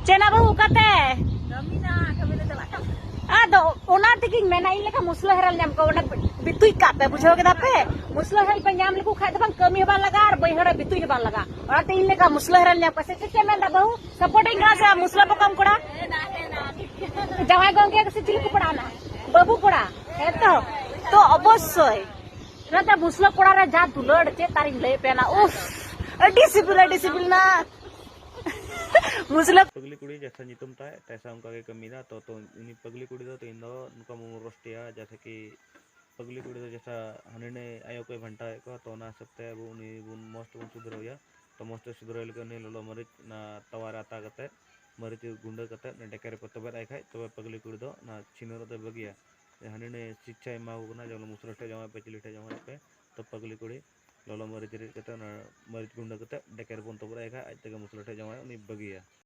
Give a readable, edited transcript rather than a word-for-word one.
चेना बहु कते kami na dapat. आदो ओना तकिन मेना इन लेका मुसला हेरल नाम को ओना बितुई कापे बुझो के दापे मुसला हेरल पे नाम लेको खाय दबन कमी हबा लगा और बहिहरा बितुई हबा लगा ओना ते इन लेका मुसला हेरल नाम कसे से मेंदा बहु सपोर्टिंग क्लास है मुसला को कम कोड़ा जवाई गंगे के चिली को पड़ाना बाबू कोड़ा है तो अवश्य ना मुसला कोड़ा रे जा दुलड़ चे तारिन ले पेना उफ डिसिप्लिन ना मुसला पगली कुड़ी जैसा नितुम था तैसा उनका के कमी था तो इन्हीं पगली कुड़ी तो इन दो उनका मुंह रोस्टिया जैसे कि पगली कुड़ी तो जैसा हने आयो कोई घंटा को तो ना सकते हैं वो उन्हीं वो मस्त वो सुधर होया तो मस्त सुधर होल के उन्हीं लोलो मरिच ना तवार आता करते मरिच गुंडा करते ना डेकर पत्ता पर आए खाए तो पगली कुड़ी तो ना चिन्ह तो बगिया हने शिक्षा माँ को ना जब मुसलटे जमा पे चिलिटे जमा पे तो पगली कुड़ी लोलो मरिच करते ना मरिच गुंडा करते डेकर पत्ता पर आए खाए आज तक मुसलटे जमा उन्हीं बगिया